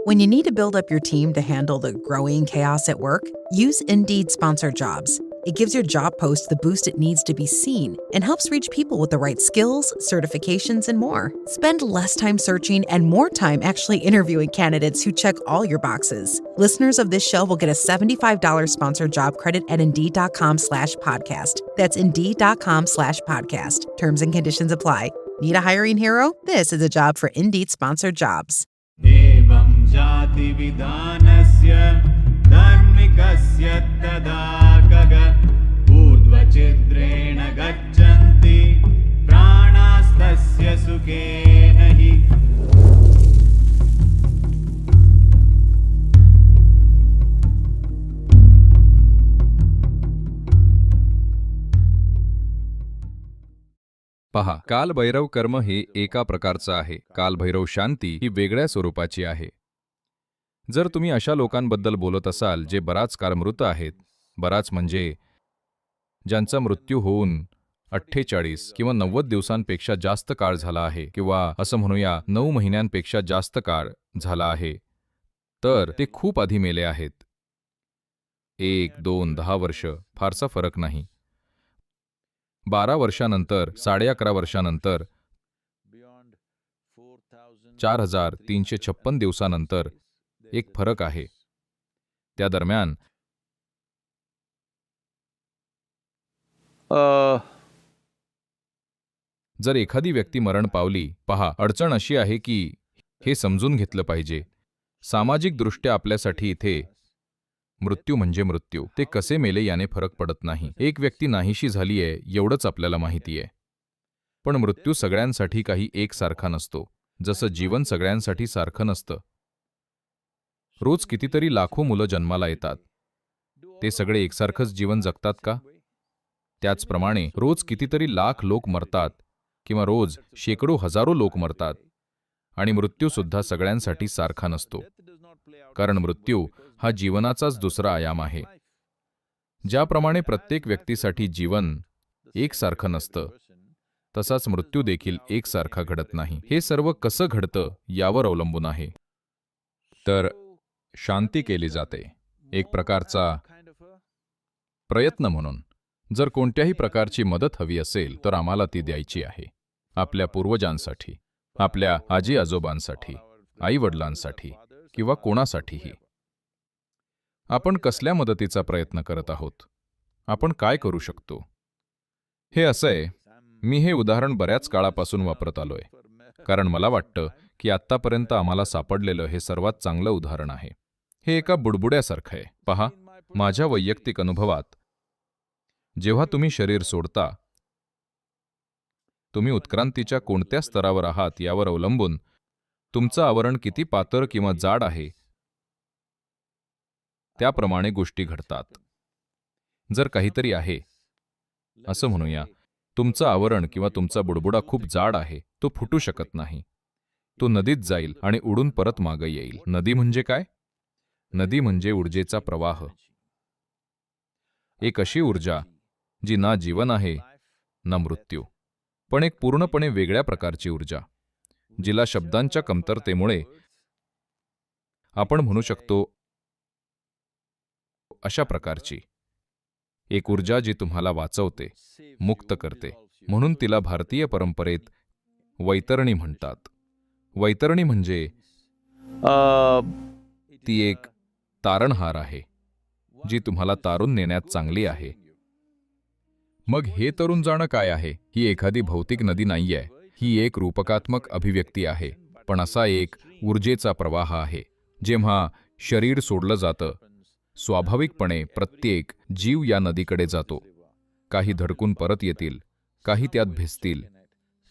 When you need to build up your team to handle the growing chaos at work, use Indeed Sponsored Jobs. It gives your job post the boost it needs to be seen and helps reach people with the right skills, certifications, and more. Spend less time searching and more time actually interviewing candidates who check all your boxes. Listeners of this show will get a $75 sponsored job credit at Indeed.com/podcast. That's Indeed.com/podcast. Terms and conditions apply. Need a hiring hero? This is a job for Indeed Sponsored Jobs. एवं जातिविधानस्य धार्मिकस्य तदा गग ऊर्ध्वचिद्रेण गच्छन्ति प्राणास्तस्य सुखेन हि। पहा, कालभैरव कर्म हे एका प्रकारचं आहे. कालभैरव शांती ही वेगळ्या स्वरूपाची आहे. जर तुम्ही अशा लोकांबद्दल बोलत असाल जे बराच काळ मृत आहेत, बराच म्हणजे ज्यांचा मृत्यू होऊन 48 किंवा 90 दिवसांपेक्षा जास्त काळ झाला आहे, किंवा असं म्हणूया 9 महिन्यांपेक्षा जास्त काळ झाला आहे, तर ते खूप आधी मेले आहेत. 1, 2, 10 वर्ष फारसा फरक नाही. 12 वर्षानंतर, 11.5 वर्षानंतर, 4356 दिवसानंतर एक फरक आहे. त्या दरम्यान जर एखादी व्यक्ती मरण पावली, पहा, अडचण अशी आहे की हे समजून घेतलं पाहिजे. सामाजिकदृष्ट्या आपल्यासाठी इथे मृत्यू म्हणजे मृत्यू. ते कसे मेले याने फरक पडत नाही. एक व्यक्ती नाहीशी झालीये एवढंच आपल्याला माहितीये. पण मृत्यू सगळ्यांसाठी काही एकसारखा नसतो, जसं जीवन सगळ्यांसाठी सारखं नसतं. रोज कितीतरी लाखो मुलं जन्माला येतात. ते सगळे एकसारखंच जीवन जगतात का? त्याचप्रमाणे रोज कितीतरी लाख लोक मरतात, किंवा रोज शेकडो हजारो लोक मरतात, आणि मृत्यूसुद्धा सगळ्यांसाठी सारखा नसतो. कारण मृत्यू हा जीवनाचाच दुसरा आयाम आहे. ज्याप्रमाणे प्रत्येक व्यक्तीसाठी जीवन एकसारखं नसतं, तसाच मृत्यू देखील एकसारखा घडत नाही. हे सर्व कसं घडतं यावर अवलंबून आहे. तर शांती केली जाते एक प्रकारचा प्रयत्न म्हणून. जर कोणत्याही प्रकारची मदत हवी असेल तर आम्हाला ती द्यायची आहे. आपल्या पूर्वजांसाठी, आपल्या आजी आजोबांसाठी, आई-वडिलांसाठी, किंवा कोणासाठीही. आपण कसल्या मदतीचा प्रयत्न करत आहोत? आपण काय करू शकतो? हे असं आहे, मी हे उदाहरण बऱ्याच काळापासून वापरत आलोय, कारण मला वाटतं की आत्तापर्यंत आम्हाला सापडलेलं हे सर्वात चांगलं उदाहरण आहे. हे एका बुडबुड्यासारखं आहे. पहा, माझ्या वैयक्तिक अनुभवात, जेव्हा तुम्ही शरीर सोडता, तुम्ही उत्क्रांतीच्या कोणत्या स्तरावर आहात यावर अवलंबून तुमचं आवरण किती पातळ किंवा जाड आहे, त्याप्रमाणे गोष्टी घडतात. जर काहीतरी आहे, असं म्हणूया, तुमचं आवरण किंवा तुमचा बुडबुडा खूप जाड आहे, तो फुटू शकत नाही. तो नदीत जाईल आणि उडून परत मागे येईल. नदी म्हणजे काय? नदी म्हणजे ऊर्जेचा प्रवाह. एक अशी ऊर्जा जी ना जीवन आहे ना मृत्यू, पण एक पूर्णपणे वेगळ्या प्रकारची ऊर्जा, जिला शब्दांच्या कमतरतेमुळे आपण म्हणू शकतो अशा प्रकारची एक ऊर्जा जी तुम्हाला वाचवते, मुक्त करते. म्हणून तिला भारतीय परंपरेत वैतरणी म्हणतात. वैतरणी म्हणजे ती एक तारणहार आहे जी तुम्हाला तारून नेण्यात चांगली आहे. मग हे तरून जाणं काय आहे? ही एखादी भौतिक नदी नाहीये. ही एक रूपकात्मक अभिव्यक्ती आहे, पण असा एक ऊर्जेचा प्रवाह आहे. जेव्हा शरीर सोडलं जातं, स्वाभाविकपणे प्रत्येक जीव या नदीकडे जातो. काही धडकून परत येतील, काही त्यात भिजतील,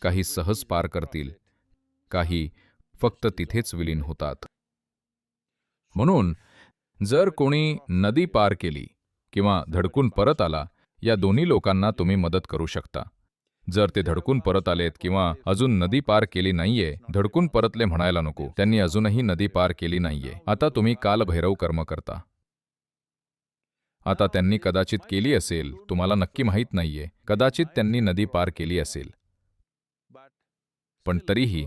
काही सहज पार करतील, काही फक्त तिथेच विलीन होतात. म्हणून जर कोणी नदी पार केली किंवा धडकून परत आला, या दोन्ही लोकांना तुम्ही मदत करू शकता. जर ते धडकून परत आलेत किंवा अजून नदी पार केली नाहीये, धडकून परतले म्हणायला नको, त्यांनी अजूनही नदी पार केली नाहीये. आता तुम्ही कालभैरव कर्म करता. आता त्यांनी कदाचित केली असेल, तुम्हाला नक्की माहीत नाहीये. कदाचित त्यांनी नदी पार केली असेल, पण तरीही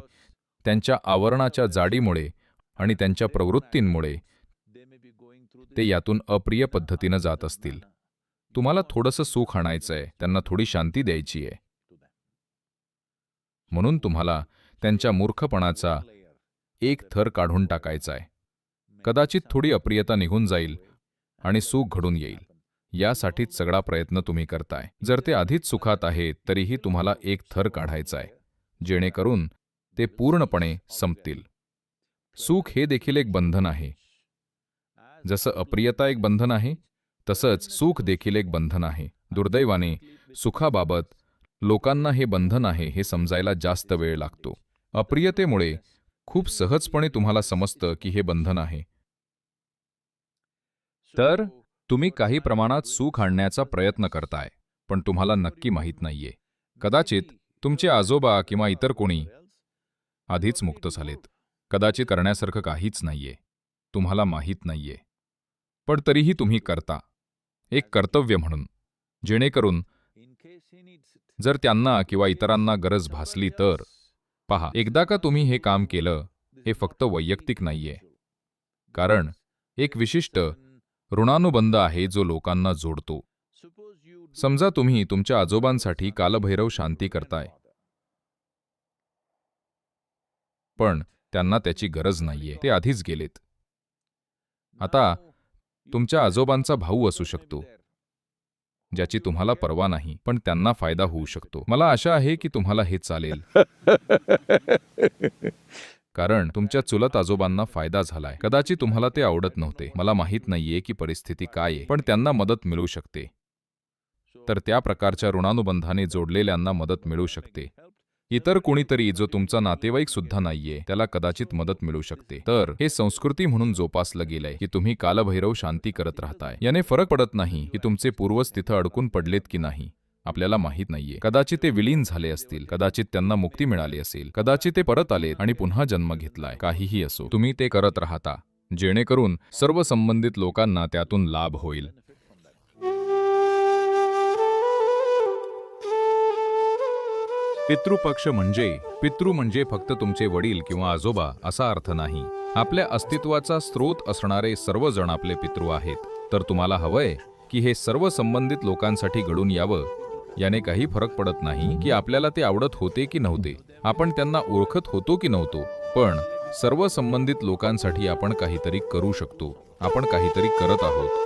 त्यांच्या आवरणाच्या जाडीमुळे आणि त्यांच्या प्रवृत्तींमुळे ते यातून अप्रिय पद्धतीनं जात असतील. तुम्हाला थोडंसं सुख आणायचंय, त्यांना थोडी शांती द्यायची आहे. म्हणून तुम्हाला त्यांच्या मूर्खपणाचा एक थर काढून टाकायचा आहे. कदाचित थोडी अप्रियता निघून जाईल आणि सुख घडून येईल. यासाठीच सगळा प्रयत्न तुम्ही करताय. जर ते आधीच सुखात आहेत तरीही तुम्हाला एक थर काढायचा आहे, जेणेकरून ते पूर्णपणे संपतील. सुख हे देखील एक बंधन आहे. जसं अप्रियता एक बंधन आहे, तसंच सुख देखील एक बंधन आहे. दुर्दैवाने सुखाबाबत लोकांना हे बंधन आहे हे समजायला जास्त वेळ लागतो. अप्रियतेमुळे खूप सहजपणे तुम्हाला समजतं की हे बंधन आहे. तर तुम्ही काही प्रमाणात सुख आणण्याचा प्रयत्न करताय, पण तुम्हाला नक्की माहीत नाहीये. कदाचित तुमचे आजोबा किंवा इतर कोणी आधीच मुक्त झालेत. कदाचित करण्यासारखं काहीच नाहीये, तुम्हाला माहीत नाहीये. पण तरीही तुम्ही करता, एक कर्तव्य म्हणून, जेणेकरून जर त्यांना किंवा इतरांना गरज भासली तर. पहा, एकदा का तुम्ही हे काम केलं, हे फक्त वैयक्तिक नाहीये, कारण एक विशिष्ट ऋणानुबंध आहे जो लोकांना जोडतो. समजा तुम्ही तुमच्या आजोबांसाठी कालभैरव शांती करताय, पण त्यांना त्याची गरज नाहीये, ते आधीच गेलेत. आता तुमच्या आजोबांचा भाऊ असू शकतो, ज्याची तुम्हाला पर्वा नाही, पण त्यांना फायदा होऊ शकतो. मला आशा आहे की तुम्हाला हे चालेल, कारण तुमच्या चुलत आजोबांना फायदा झालाय. कदाचित तुम्हाला ते आवडत नव्हते, मला माहीत नाहीये की परिस्थिती काय आहे, पण त्यांना मदत मिळू शकते. तर त्या प्रकारच्या ऋणानुबंधाने जोडलेल्यांना मदत मिळू शकते. इतर कोणीतरी जो तुमचा नातेवाईक सुद्धा नाहीये, त्याला कदाचित मदत मिळू शकते. तर हे संस्कृती म्हणून जोपासलं गेलंय की तुम्ही कालभैरव शांती करत राहताय. याने फरक पडत नाही की तुमचे पूर्वज तिथं अडकून पडलेत की नाही, आपल्याला माहीत नाहीये. कदाचित ते विलीन झाले असतील, कदाचित त्यांना मुक्ती मिळाली असेल, कदाचित ते परत आलेत आणि पुन्हा जन्म घेतलाय. काहीही असो, तुम्ही ते करत राहता, जेणेकरून सर्व संबंधित लोकांना त्यातून लाभ होईल. पितृपक्ष पितृ म्हणजे फक्त तुमचे वडील किंवा आजोबा असा अर्थ नाही. आपल्या अस्तित्वाचा स्रोत असणारे सर्वजण आपले पितृ आहेत. तर तुम्हाला हवंय की हे सर्व संबंधित लोकांसाठी घडून यावं. याने काही फरक पडत नाही की आपल्याला ते आवडत होते की नव्हते, आपण त्यांना ओळखत होतो की नव्हतो, पण सर्व संबंधित लोकांसाठी आपण काहीतरी करू शकतो. आपण काहीतरी करत आहोत.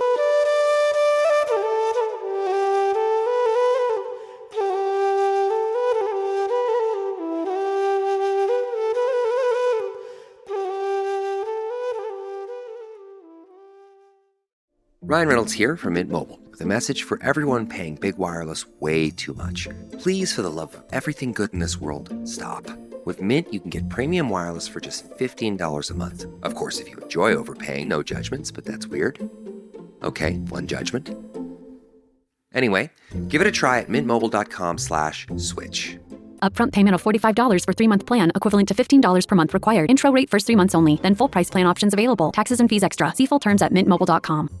Ryan Reynolds here from Mint Mobile with a message for everyone paying big wireless way too much. Please, for the love of everything good in this world, stop. With Mint, you can get premium wireless for just $15 a month. Of course, if you enjoy overpaying, no judgments, but that's weird. Okay, one judgment. Anyway, give it a try at mintmobile.com/switch. Upfront payment of $45 for 3-month plan, equivalent to $15 per month required. Intro rate first 3 months only, then full price plan options available. Taxes and fees extra. See full terms at mintmobile.com.